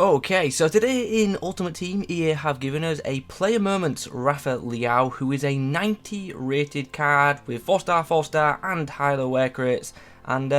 Okay, so today in Ultimate Team, EA have given us a Player Moments RAFAEL LEAO, who is a 90 rated card with 4-star, 4-star and high-low work rates. And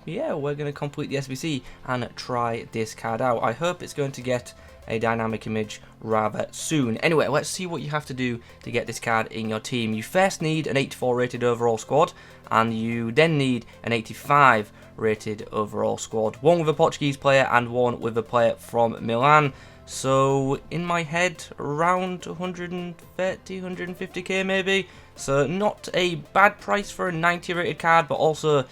yeah, we're going to complete the SBC and try this card out. I hope it's going to get a dynamic image rather soon. Anyway, let's see what you have to do to get this card in your team. You first need an 84 rated overall squad, and you then need an 85 rated overall squad. One with a Portuguese player and one with a player from Milan. So in my head, around 130, 150k maybe. So not a bad price for a 90 rated card, but also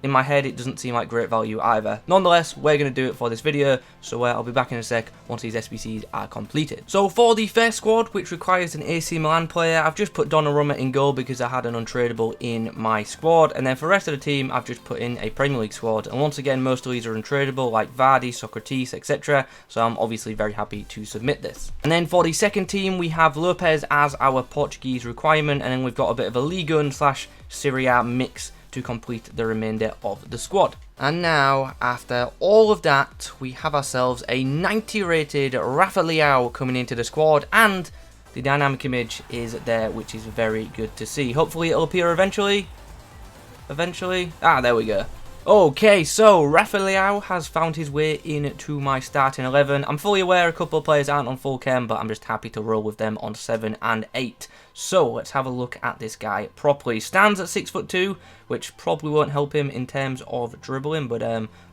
in my head, it doesn't seem like great value either. Nonetheless, we're going to do it for this video, so I'll be back in a sec once these SBCs are completed. So for the first squad, which requires an AC Milan player, I've just put Donnarumma in goal because I had an untradeable in my squad. And then for the rest of the team, I've just put in a Premier League squad. And once again, most of these are untradeable, like Vrij, Socrates, etc. So I'm obviously very happy to submit this. And then for the second team, we have Lopez as our Portuguese requirement. And then we've got a bit of a Ligue 1 / Serie A mix to complete the remainder of the squad. And now, after all of that, we have ourselves a 90 rated RAFAEL LEAO coming into the squad, and the dynamic image is there, which is very good to see. Hopefully it'll appear eventually. Ah, there we go. Okay, so RAFAEL LEAO has found his way into my starting 11. I'm fully aware a couple of players aren't on full chem, but I'm just happy to roll with them on 7 and 8. So let's have a look at this guy properly. Stands at 6'2", which probably won't help him in terms of dribbling, but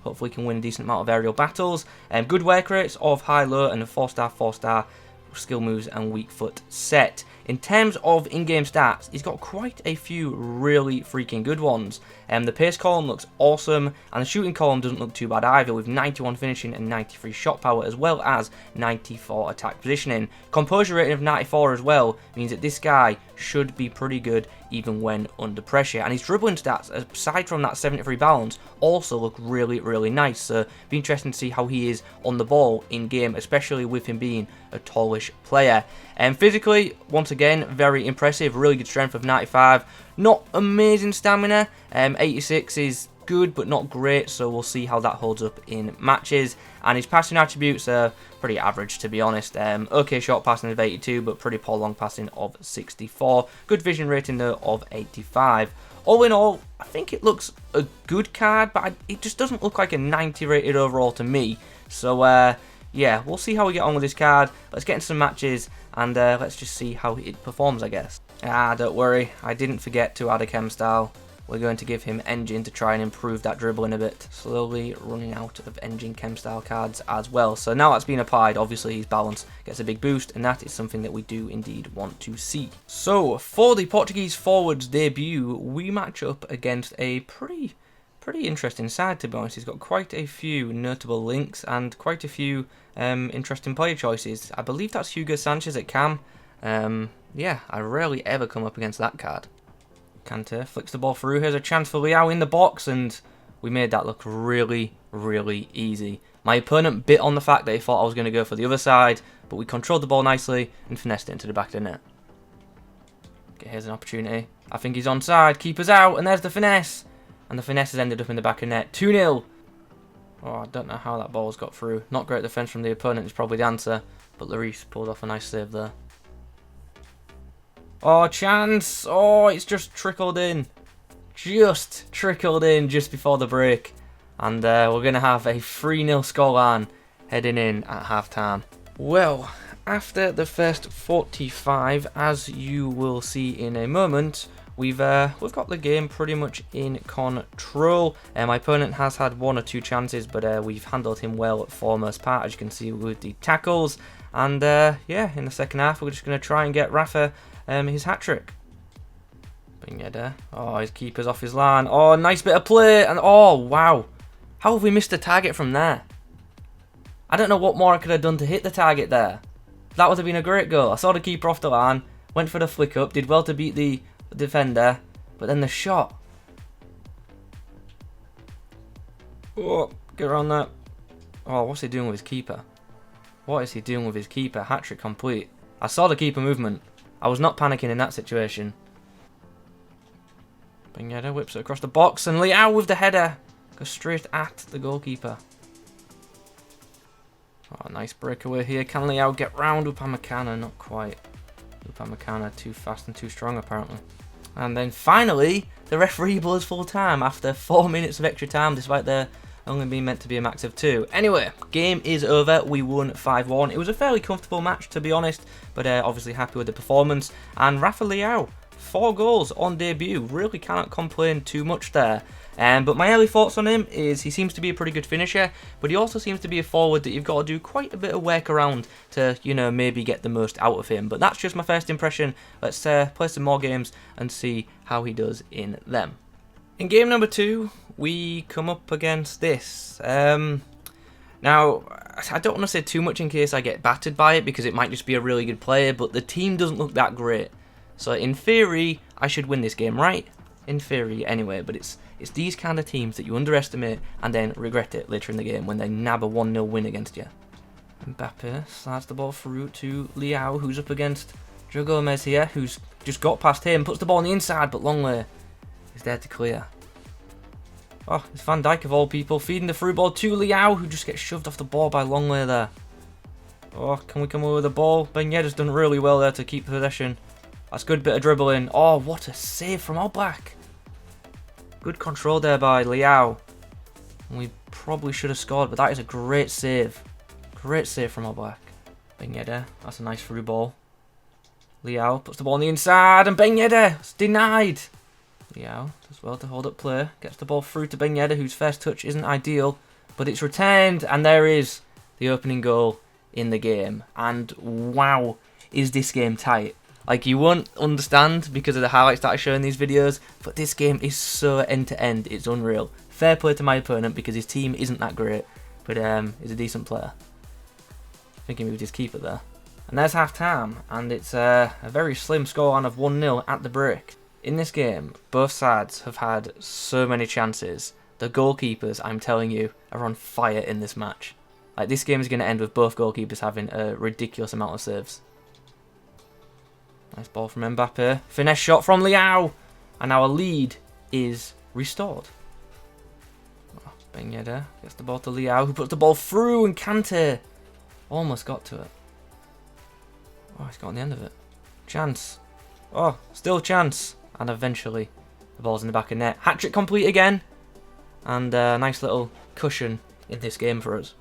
hopefully can win a decent amount of aerial battles. Good work rates of high-low and a 4-star, 4-star skill moves and weak foot set. In terms of in-game stats, he's got quite a few really freaking good ones. The pace column looks awesome, and the shooting column doesn't look too bad either, with 91 finishing and 93 shot power, as well as 94 attack positioning. Composure rating of 94 as well means that this guy should be pretty good even when under pressure. And his dribbling stats, aside from that 73 balance, also look really, really nice. So be interesting to see how he is on the ball in game, especially with him being a tallish player. And physically, once again, very impressive. Really good strength of 95. Not amazing stamina. 86 is good but not great, so we'll see how that holds up in matches. And his passing attributes are pretty average, to be honest. Okay short passing of 82, but pretty poor long passing of 64. Good vision rating though of 85. All in all, I think it looks a good card, but it just doesn't look like a 90 rated overall to me. So yeah, we'll see how we get on with this card. Let's get into some matches and let's just see how it performs, I guess. Don't worry, I didn't forget to add a chem style. We're going to give him engine to try and improve that dribbling a bit. Slowly running out of engine chem style cards as well. So now that's been applied, obviously his balance gets a big boost, and that is something that we do indeed want to see. So for the Portuguese forwards debut, we match up against a pretty interesting side, to be honest. He's got quite a few notable links and quite a few interesting player choices. I believe that's Hugo Sanchez at cam. Yeah, I rarely ever come up against that card. Kante flicks the ball through. Here's a chance for Leao in the box, and we made that look really, really easy. My opponent bit on the fact that he thought I was going to go for the other side, but we controlled the ball nicely and finessed it into the back of the net. Okay, here's an opportunity. I think he's onside. Keeper's out, and there's the finesse. And the finesse has ended up in the back of the net. 2-0. Oh, I don't know how that ball's got through. Not great defence from the opponent is probably the answer, but Lloris pulled off a nice save there. Oh, chance! Oh, it's just trickled in. Just trickled in just before the break. And we're going to have a 3-0 scoreline heading in at half-time. Well, after the first 45, as you will see in a moment, we've got the game pretty much in control. My opponent has had 1 or 2 chances, but we've handled him well for most part, as you can see with the tackles. And yeah, in the second half, we're just going to try and get Rafa his hat-trick. Oh, his keeper's off his line. Oh, nice bit of play. And oh, wow. How have we missed the target from there? I don't know what more I could have done to hit the target there. That would have been a great goal. I saw the keeper off the line, went for the flick up, did well to beat the defender, but then the shot. Oh, get around that. Oh, what's he doing with his keeper? What is he doing with his keeper? Hat-trick complete. I saw the keeper movement. I was not panicking in that situation. Pineda whips it across the box, and Leao with the header goes straight at the goalkeeper. Oh, nice breakaway here. Can Leao get round Upamecano? Not quite. Upamecano too fast and too strong apparently. And then finally, the referee blows full time after 4 minutes of extra time, despite there only being meant to be a max of 2. Anyway, game is over. We won 5-1. It was a fairly comfortable match, to be honest, but obviously happy with the performance. And RAFAEL LEAO, 4 goals on debut. Really cannot complain too much there. But my early thoughts on him is he seems to be a pretty good finisher, but he also seems to be a forward that you've got to do quite a bit of work around to, you know, maybe get the most out of him. But that's just my first impression. Let's play some more games and see how he does in them. In game number 2, we come up against this. Now, I don't want to say too much in case I get battered by it, because it might just be a really good player, but the team doesn't look that great. So in theory, I should win this game, right? In theory, anyway, but it's these kind of teams that you underestimate and then regret it later in the game when they nab a 1-0 win against you. Mbappe slides the ball through to Leao, who's up against Joao Gomez here, who's just got past him, puts the ball on the inside, but Longley is there to clear. Oh, it's Van Dijk of all people, feeding the through ball to Leao, who just gets shoved off the ball by Longley there. Oh, can we come away with the ball? Ben Yedder's done really well there to keep possession. That's a good bit of dribbling. Oh, what a save from Oblak. Good control there by Leao. We probably should have scored, but that is a great save. Great save from Oblak. Ben Yedder, that's a nice through ball. Leao puts the ball on the inside, and Ben Yedder is denied. Leao does well to hold up play. Gets the ball through to Ben Yedder, whose first touch isn't ideal, but it's returned, and there is the opening goal in the game. And wow, is this game tight. Like, you won't understand because of the highlights that I show in these videos, but this game is so end-to-end, it's unreal. Fair play to my opponent because his team isn't that great, but he's a decent player. I think he moved his keeper there. And there's half-time, and it's a very slim scoreline of 1-0 at the break. In this game, both sides have had so many chances. The goalkeepers, I'm telling you, are on fire in this match. Like, this game is going to end with both goalkeepers having a ridiculous amount of saves. Nice ball from Mbappe. Finesse shot from Leao. And our lead is restored. Oh, Ben Yedder gets the ball to Leao, who puts the ball through, and Kante almost got to it. Oh, he's got on the end of it. Chance. Oh, still chance. And eventually, the ball's in the back of net. Hat-trick complete again. And a nice little cushion in this game for us.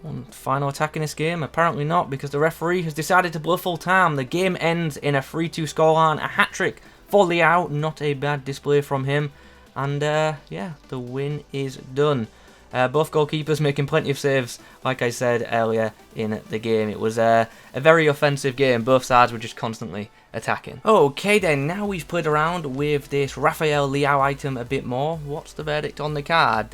One final attack in this game? Apparently not, because the referee has decided to blow full time. The game ends in a 3-2 scoreline. A hat-trick for Leao. Not a bad display from him. And yeah, the win is done. Both goalkeepers making plenty of saves, like I said earlier in the game. It was a very offensive game. Both sides were just constantly attacking. Okay then, now we've played around with this RAFAEL LEAO item a bit more. What's the verdict on the card?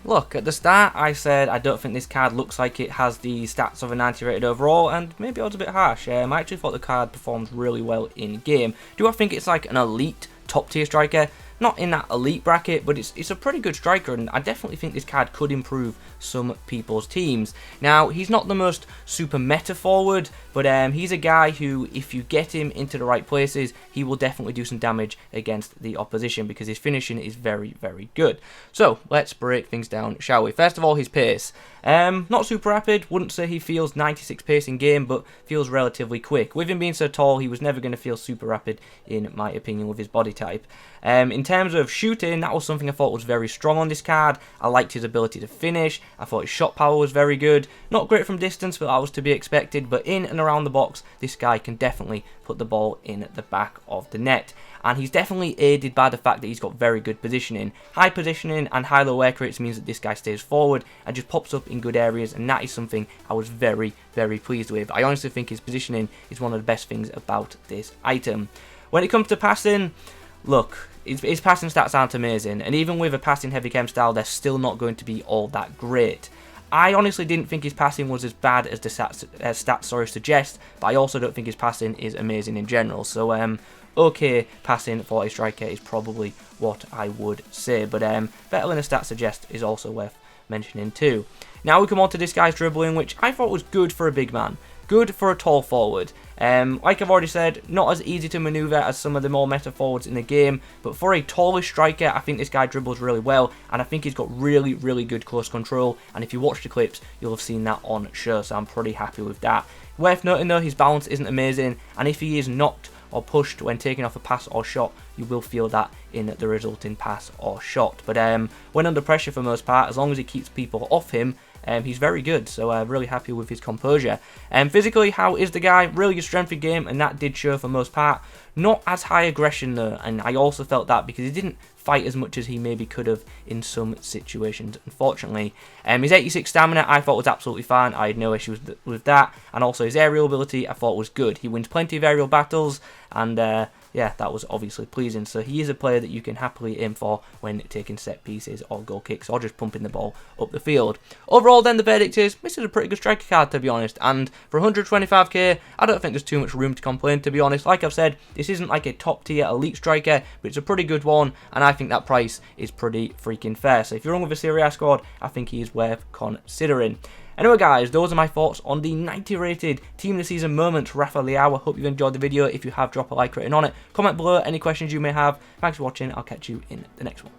Look, at the start I said I don't think this card looks like it has the stats of a 90 rated overall, and maybe I was a bit harsh. I actually thought the card performed really well in game. Do I think it's like an elite top tier striker? Not in that elite bracket, but it's a pretty good striker, and I definitely think this card could improve some people's teams. Now, he's not the most super meta forward, but he's a guy who, if you get him into the right places, he will definitely do some damage against the opposition, because his finishing is very, very good. So, let's break things down, shall we? First of all, his pace. Not super rapid, wouldn't say he feels 96 pace in game, but feels relatively quick. With him being so tall, he was never going to feel super rapid, in my opinion, with his body type. In terms of shooting, that was something I thought was very strong on this card. I liked his ability to finish. I thought his shot power was very good. Not great from distance, but that was to be expected. But in and around the box, this guy can definitely put the ball in the back of the net. And he's definitely aided by the fact that he's got very good positioning. High positioning and high low work rates means that this guy stays forward and just pops up in good areas, and that is something I was very, very pleased with. I honestly think his positioning is one of the best things about this item. When it comes to passing, look, his passing stats aren't amazing, and even with a passing heavy chem style, they're still not going to be all that great. I honestly didn't think his passing was as bad as the stats suggest, but I also don't think his passing is amazing in general. So, okay passing for a striker is probably what I would say, but better than the stats suggest is also worth mentioning too. Now we come on to this guy's dribbling, which I thought was good for a big man. good for a tall forward. Like I've already said, not as easy to manoeuvre as some of the more meta forwards in the game, but for a tallish striker, I think this guy dribbles really well, and I think he's got really, really good close control, and if you watch the clips, you'll have seen that on show, so I'm pretty happy with that. Worth noting though, his balance isn't amazing, and if he is knocked or pushed when taking off a pass or shot, you will feel that in the resulting pass or shot. But when under pressure for most part, as long as he keeps people off him, he's very good, so really happy with his composure. Physically, how is the guy? Really good strength in game, and that did show for most part. Not as high aggression though, and I also felt that because he didn't fight as much as he maybe could have in some situations, unfortunately. His 86 stamina I thought was absolutely fine. I had no issues with that, and also his aerial ability I thought was good. He wins plenty of aerial battles, and yeah, that was obviously pleasing. So he is a player that you can happily aim for when taking set pieces or goal kicks or just pumping the ball up the field. Overall then, the verdict is this is a pretty good striker card, to be honest, and for 125k I don't think there's too much room to complain, to be honest. Like I've said, this isn't like a top tier elite striker, but it's a pretty good one, and I think that price is pretty freaking fair. So if you're on with a Serie A squad, I think he is worth considering. Anyway guys, those are my thoughts on the 90 rated Team of the Season Moments RAFAEL LEAO. I hope you've enjoyed the video. If you have, drop a like rating on it. Comment below any questions you may have. Thanks for watching. I'll catch you in the next one.